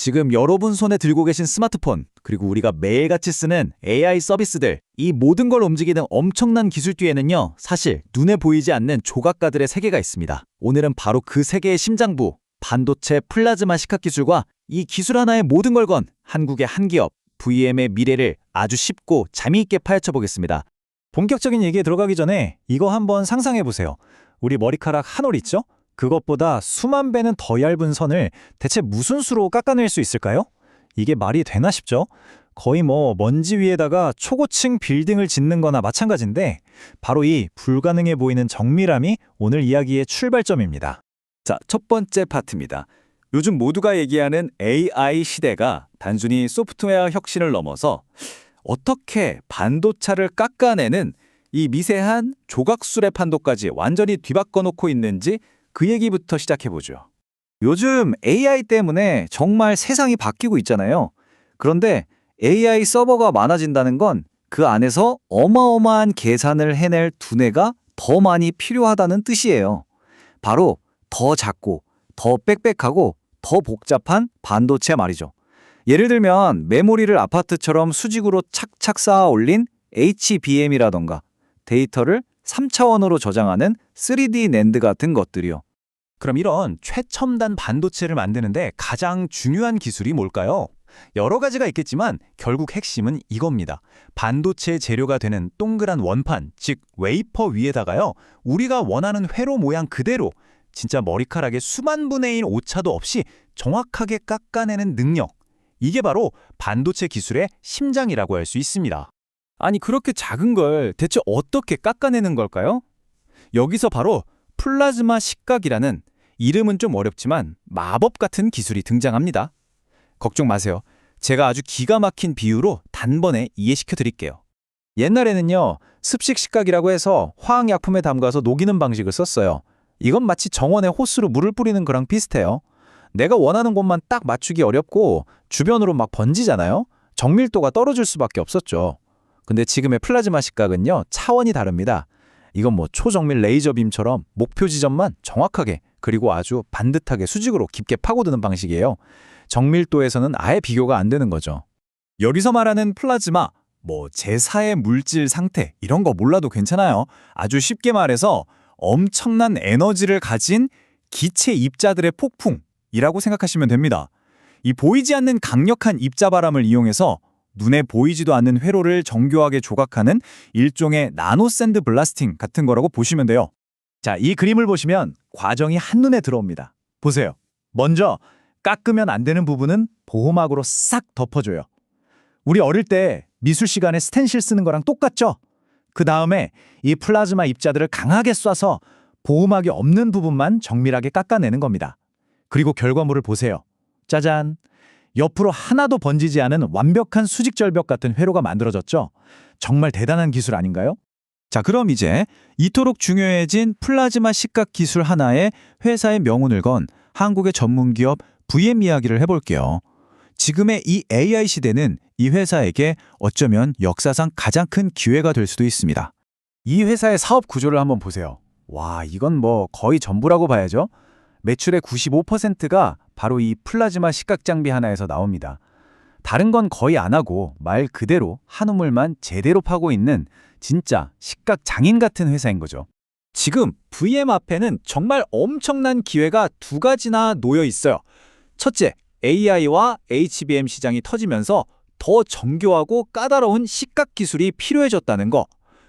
지금 여러분 손에 들고 계신 스마트폰, 그리고 우리가 매일같이 쓰는 AI 서비스들, 이 모든 걸 움직이는 엄청난 기술 뒤에는요, 사실 눈에 보이지 않는 조각가들의 세계가 있습니다. 오늘은 바로 그 세계의 심장부, 반도체 플라즈마 시각 기술과 이 기술 하나의 모든 걸 건 한국의 한 기업, VM의 미래를 아주 쉽고 재미있게 파헤쳐 보겠습니다. 본격적인 얘기에 들어가기 전에 이거 한번 상상해 보세요. 우리 머리카락 한 올 있죠? 그것보다 수만 배는 더 얇은 선을 대체 무슨 수로 깎아낼 수 있을까요? 이게 말이 되나 싶죠? 거의 먼지 위에다가 초고층 빌딩을 짓는 거나 마찬가지인데 바로 이 불가능해 보이는 정밀함이 오늘 이야기의 출발점입니다. 자, 첫 번째 파트입니다. 요즘 모두가 얘기하는 AI 시대가 단순히 소프트웨어 혁신을 넘어서 어떻게 반도체를 깎아내는 이 미세한 조각술의 판도까지 완전히 뒤바꿔 놓고 있는지 그 얘기부터 시작해보죠. 요즘 AI 때문에 정말 세상이 바뀌고 있잖아요. 그런데 AI 서버가 많아진다는 건 그 안에서 어마어마한 계산을 해낼 두뇌가 더 많이 필요하다는 뜻이에요. 바로 더 작고 더 빽빽하고 더 복잡한 반도체 말이죠. 예를 들면 메모리를 아파트처럼 수직으로 착착 쌓아 올린 HBM이라던가 데이터를 3차원으로 저장하는 3D 낸드 같은 것들이요. 그럼 이런 최첨단 반도체를 만드는데 가장 중요한 기술이 뭘까요? 여러 가지가 있겠지만 결국 핵심은 이겁니다. 반도체 재료가 되는 동그란 원판, 즉 웨이퍼 위에다가요, 우리가 원하는 회로 모양 그대로 진짜 머리카락의 수만 분의 1 오차도 없이 정확하게 깎아내는 능력. 이게 바로 반도체 기술의 심장이라고 할 수 있습니다. 아니, 그렇게 작은 걸 대체 어떻게 깎아내는 걸까요? 여기서 바로 플라즈마 시각이라는, 이름은 좀 어렵지만 마법 같은 기술이 등장합니다. 걱정 마세요. 제가 아주 기가 막힌 비유로 단번에 이해시켜 드릴게요. 옛날에는요, 습식 시각이라고 해서 화학약품에 담가서 녹이는 방식을 썼어요. 이건 마치 정원에 호스로 물을 뿌리는 거랑 비슷해요. 내가 원하는 곳만 딱 맞추기 어렵고 주변으로 막 번지잖아요. 정밀도가 떨어질 수밖에 없었죠. 근데 지금의 플라즈마 시각은요, 차원이 다릅니다. 이건 초정밀 레이저빔처럼 목표 지점만 정확하게 그리고 아주 반듯하게 수직으로 깊게 파고드는 방식이에요. 정밀도에서는 아예 비교가 안 되는 거죠. 여기서 말하는 플라즈마, 제4의 물질 상태 이런 거 몰라도 괜찮아요. 아주 쉽게 말해서 엄청난 에너지를 가진 기체 입자들의 폭풍이라고 생각하시면 됩니다. 이 보이지 않는 강력한 입자바람을 이용해서 눈에 보이지도 않는 회로를 정교하게 조각하는 일종의 나노샌드 블라스팅 같은 거라고 보시면 돼요. 자, 이 그림을 보시면 과정이 한눈에 들어옵니다. 보세요. 먼저 깎으면 안 되는 부분은 보호막으로 싹 덮어줘요. 우리 어릴 때 미술 시간에 스텐실 쓰는 거랑 똑같죠? 그 다음에 이 플라즈마 입자들을 강하게 쏴서 보호막이 없는 부분만 정밀하게 깎아내는 겁니다. 그리고 결과물을 보세요. 짜잔! 옆으로 하나도 번지지 않은 완벽한 수직절벽 같은 회로가 만들어졌죠? 정말 대단한 기술 아닌가요? 자, 그럼 이제 이토록 중요해진 플라즈마 시각 기술 하나의 회사의 명운을 건 한국의 전문기업 VM 이야기를 해볼게요. 지금의 이 AI 시대는 이 회사에게 어쩌면 역사상 가장 큰 기회가 될 수도 있습니다. 이 회사의 사업 구조를 한번 보세요. 와, 이건 거의 전부라고 봐야죠. 매출의 95%가 바로 이 플라즈마 시각 장비 하나에서 나옵니다. 다른 건 거의 안 하고 말 그대로 한 우물만 제대로 파고 있는 진짜 시각 장인 같은 회사인 거죠. 지금 VM 앞에는 정말 엄청난 기회가 두 가지나 놓여 있어요. 첫째, AI와 HBM 시장이 터지면서 더 정교하고 까다로운 시각 기술이 필요해졌다는 거.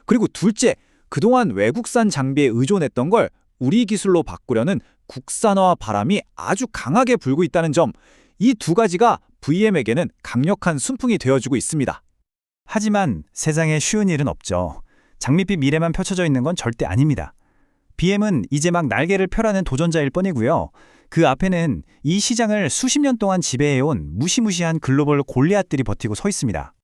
그리고 둘째, 그동안 외국산 장비에 의존했던 걸 우리 기술로 바꾸려는 국산화 바람이 아주 강하게 불고 있다는 점. 이 두 가지가 VM에게는 강력한 순풍이 되어주고 있습니다. 하지만 세상에 쉬운 일은 없죠. 장밋빛 미래만 펼쳐져 있는 건 절대 아닙니다. BM은 이제 막 날개를 펴라는 도전자일 뿐이고요. 그 앞에는 이 시장을 수십 년 동안 지배해온 무시무시한 글로벌 골리앗들이 버티고 서 있습니다.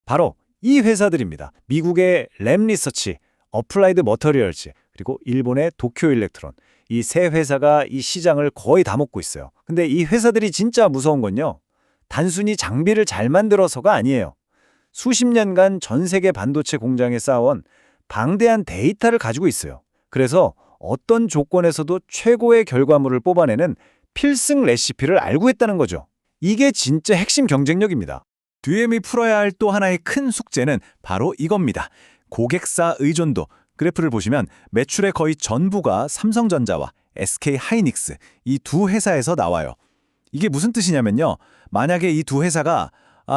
바로 이 회사들입니다. 미국의 램리서치, 어플라이드 머터리얼즈, 그리고 일본의 도쿄 일렉트론. 이 세 회사가 이 시장을 거의 다 먹고 있어요. 근데 이 회사들이 진짜 무서운 건요, 단순히 장비를 잘 만들어서가 아니에요. 수십 년간 전 세계 반도체 공장에 쌓아온 방대한 데이터를 가지고 있어요. 그래서 어떤 조건에서도 최고의 결과물을 뽑아내는 필승 레시피를 알고 있다는 거죠. 이게 진짜 핵심 경쟁력입니다. VM이 풀어야 할 또 하나의 큰 숙제는 바로 이겁니다. 고객사 의존도. 그래프를 보시면 매출의 거의 전부가 삼성전자와 SK 하이닉스 이 두 회사에서 나와요. 이게 무슨 뜻이냐면요. 만약에 이 두 회사가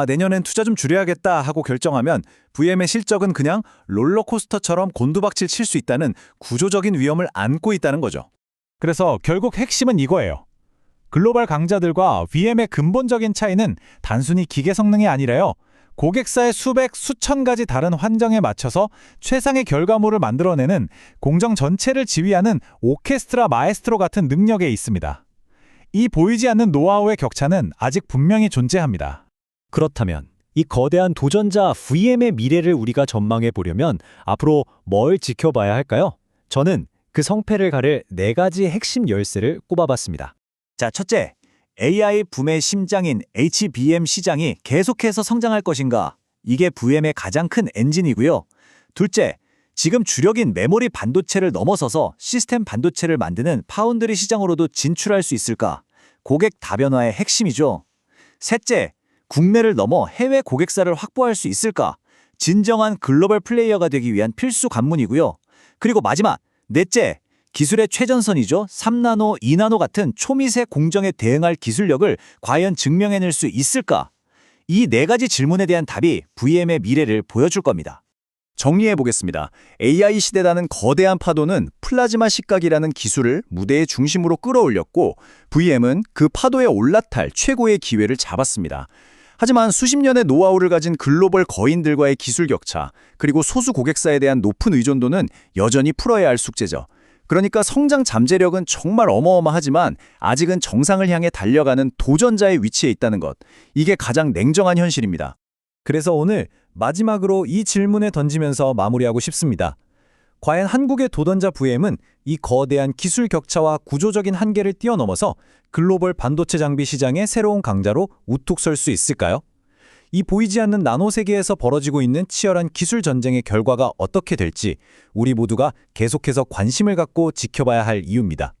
내년엔 투자 좀 줄여야겠다 하고 결정하면 VM의 실적은 그냥 롤러코스터처럼 곤두박질 칠 수 있다는 구조적인 위험을 안고 있다는 거죠. 그래서 결국 핵심은 이거예요. 글로벌 강자들과 VM의 근본적인 차이는 단순히 기계 성능이 아니라요. 고객사의 수백, 수천 가지 다른 환경에 맞춰서 최상의 결과물을 만들어내는 공정 전체를 지휘하는 오케스트라 마에스트로 같은 능력에 있습니다. 이 보이지 않는 노하우의 격차는 아직 분명히 존재합니다. 그렇다면 이 거대한 도전자 VM의 미래를 우리가 전망해 보려면 앞으로 뭘 지켜봐야 할까요? 저는 그 성패를 가릴 4가지 핵심 열쇠를 꼽아봤습니다. 자, 첫째, AI 붐의 심장인 HBM 시장이 계속해서 성장할 것인가? 이게 VM의 가장 큰 엔진이고요. 둘째, 지금 주력인 메모리 반도체를 넘어서서 시스템 반도체를 만드는 파운드리 시장으로도 진출할 수 있을까? 고객 다변화의 핵심이죠. 셋째, 국내를 넘어 해외 고객사를 확보할 수 있을까? 진정한 글로벌 플레이어가 되기 위한 필수 관문이고요. 그리고 마지막, 넷째, 기술의 최전선이죠. 3나노, 2나노 같은 초미세 공정에 대응할 기술력을 과연 증명해낼 수 있을까? 이 4가지 질문에 대한 답이 VM의 미래를 보여줄 겁니다. 정리해 보겠습니다. AI 시대라는 거대한 파도는 플라즈마 시각이라는 기술을 무대의 중심으로 끌어올렸고 VM은 그 파도에 올라탈 최고의 기회를 잡았습니다. 하지만 수십 년의 노하우를 가진 글로벌 거인들과의 기술 격차, 그리고 소수 고객사에 대한 높은 의존도는 여전히 풀어야 할 숙제죠. 그러니까 성장 잠재력은 정말 어마어마하지만 아직은 정상을 향해 달려가는 도전자의 위치에 있다는 것. 이게 가장 냉정한 현실입니다. 그래서 오늘 마지막으로 이 질문에 던지면서 마무리하고 싶습니다. 과연 한국의 도전자 VM은 이 거대한 기술 격차와 구조적인 한계를 뛰어넘어서 글로벌 반도체 장비 시장의 새로운 강자로 우뚝 설 수 있을까요? 이 보이지 않는 나노 세계에서 벌어지고 있는 치열한 기술 전쟁의 결과가 어떻게 될지 우리 모두가 계속해서 관심을 갖고 지켜봐야 할 이유입니다.